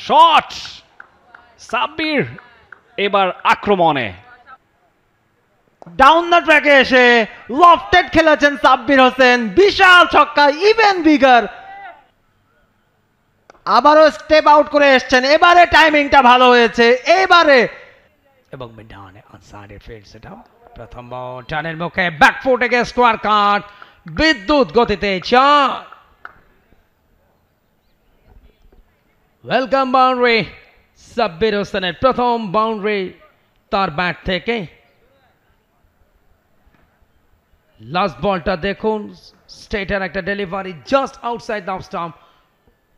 Shot Sabbir এবার আক্রমণে down the ট্র্যাকে এসে লফটেড খেলেছেন সাব্বির হোসেন, বিশাল ছক্কা, ইভেন বিগার। আবারও স্টেপ আউট করে এসছেন, এবারে টাইমিংটা ভালো হয়েছে, এবারে এবং মিডানে আনসারে ফিল্ডস এটা প্রথম বল টানের মুখে ব্যাকফুট থেকে স্কোয়ার কাট, বিদ্যুৎ গতিতে 4। ওয়েলকাম বাউন্ডারি, সাব্বির হোসেনের প্রথম বাউন্ডারি তার ব্যাট থেকে। লাস্ট বলটা দেখুন, স্ট্রেটার একটা delivery just outside the stump,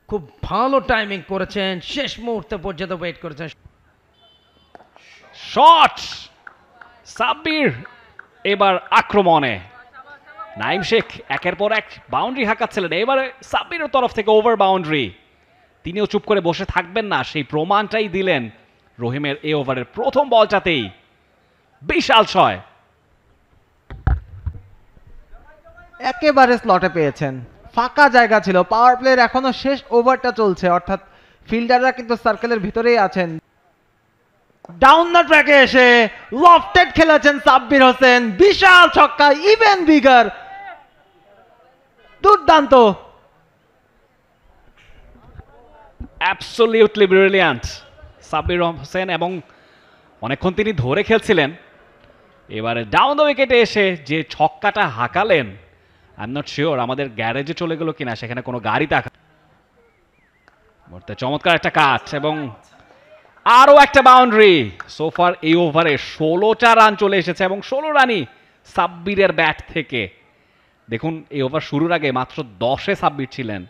খুব ভালো টাইমিং করেছেন, শেষ মুহূর্তে পর্যন্ত ওয়েট করেছেন। শট সাব্বির এবার আক্রমণে। নাইম শেখ একের পর এক বাউন্ডারি হাঁকাচ্ছিলেন, এবারে সাব্বিরের তরফ থেকে ওভার বাউন্ডারি। তিনিও চুপ করে বসে থাকবেন না, সেই প্রমাণটাই দিলেন রহিমের এই ওভারের প্রথম বলটাতেই। বিশাল 6। একেবারে স্লটে পেয়েছেন, ফাঁকা জায়গা ছিল। পাওয়ার প্লের এখনো শেষ ওভারটা চলছে, অর্থাৎ ফিল্ডাররা কিন্তু সার্কেলের ভিতরেই আছেন। ডাউন দ্য ট্র্যাকে এসে লফটেড খেলেছেন সাব্বির হোসেন, বিশাল ছক্কা, ইভেন বিগার, দুর্দান্ত। অ্যাবসলিউটলি ব্রিলিয়ান্ট সাব্বির হোসেন, এবং অনেকক্ষণ তিনি ধরে খেলছিলেন। এবারে ডাউন দ্য উইকেটে এসে যে ছক্কাটা হাঁকালেন, আই এম নট শিওর আমাদের গ্যারেজে চলে গেল কিনা, সেখানে কোনো গাড়ি দেখা। চমৎকার একটা কাট এবং আরও একটা বাউন্ডারি। সোফার এই ওভারে 16টা রান চলে এসেছে এবং 16 রানই সাব্বিরের ব্যাট থেকে। দেখুন এই ওভার শুরুর আগে মাত্র 10-এ সাব্বির ছিলেন।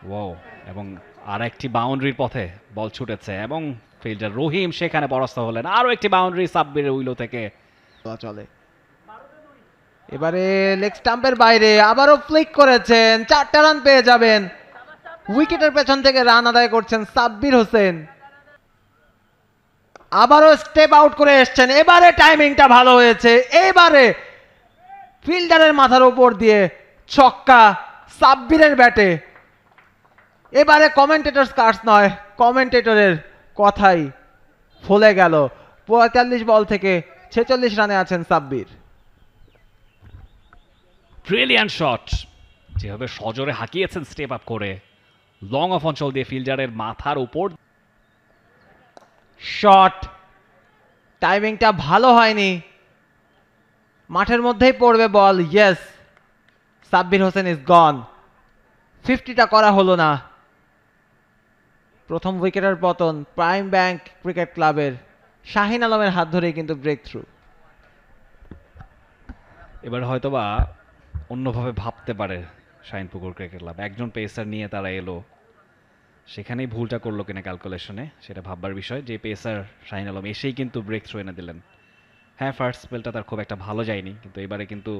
ওয়াও, এবং আর একটি বাউন্ডারির পথে বল ছুটেছে এবং ফিল্ডার রহিম সেখানে পরাস্ত হলেন। আরও একটি বাউন্ডারি সাব্বিরের উইলো থেকে চলে। এবারে লেগ স্টাম্পের বাইরে আবারও ফ্লিক করেছেন, 4টা রান পেয়ে যাবেন। উইকেটের পেছন থেকে রান আদায় করছেন সাব্বির হোসেন। আবারও স্টেপ আউট করে এসছেন, এবারে টাইমিংটা ভালো হয়েছে, এবারে ফিল্ডারের মাথার উপর দিয়ে ছক্কা সাব্বিরের ব্যাটে। এবারে কমেন্টেটর কার্স নয়, কমেন্টেটরের কথাই ফলে গেল। 45 বল থেকে 46 রানে আছেন সাব্বির। ব্রিলিয়ান্ট শট, যেভাবে সজোরে হাঁকিয়েছেন স্টেপ আপ করে, লং অফ অঞ্চল দিয়ে ফিল্ডারের মাথার উপর। শট, টাইমিংটা ভালো হয়নি, মাঠের মধ্যেই পড়বে বল। Yes, Sabbir Hossain is gone. 50টা করা হলো না। প্রথম উইকেটের পতন প্রাইম ব্যাংক ক্রিকেট ক্লাবের শাহিন আলমের হাত ধরেই কিন্তু ব্রেক থ্রু। এবার হয়তোবা অন্যভাবে ভাবতে পারে শাহিনপুকুর ক্রিকেট ক্লাব। একজন পেসার নিয়ে তারা এলো, সেখানেই ভুলটা করলো কিনা ক্যালকুলেশনে সেটা ভাববার বিষয়। যে পেসার শাহিন আলম এসেই কিন্তু ব্রেক থ্রু এনে দিলেন। হ্যাঁ, ফার্স্ট স্পেলটা তার খুব একটা ভালো যায়নি, কিন্তু এবারে কিন্তু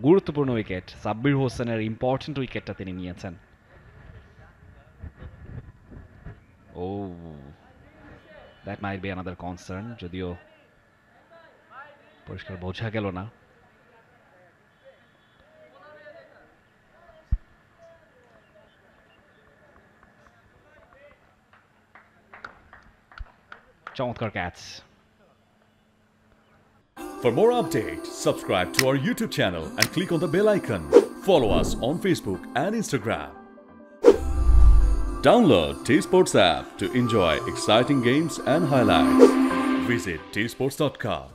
গুরুত্বপূর্ণ উইকেট, সাব্বির হোসেনের ইম্পর্টেন্ট উইকেটটা তিনি নিয়েছেন। Oh, that might be another concern, যদিও পরিষ্কার বোঝা গেল না। চমৎকার catch. For more updates, subscribe to our YouTube channel and click on the bell icon. Follow us on Facebook and Instagram. Download T-Sports app to enjoy exciting games and highlights. Visit tsports.com.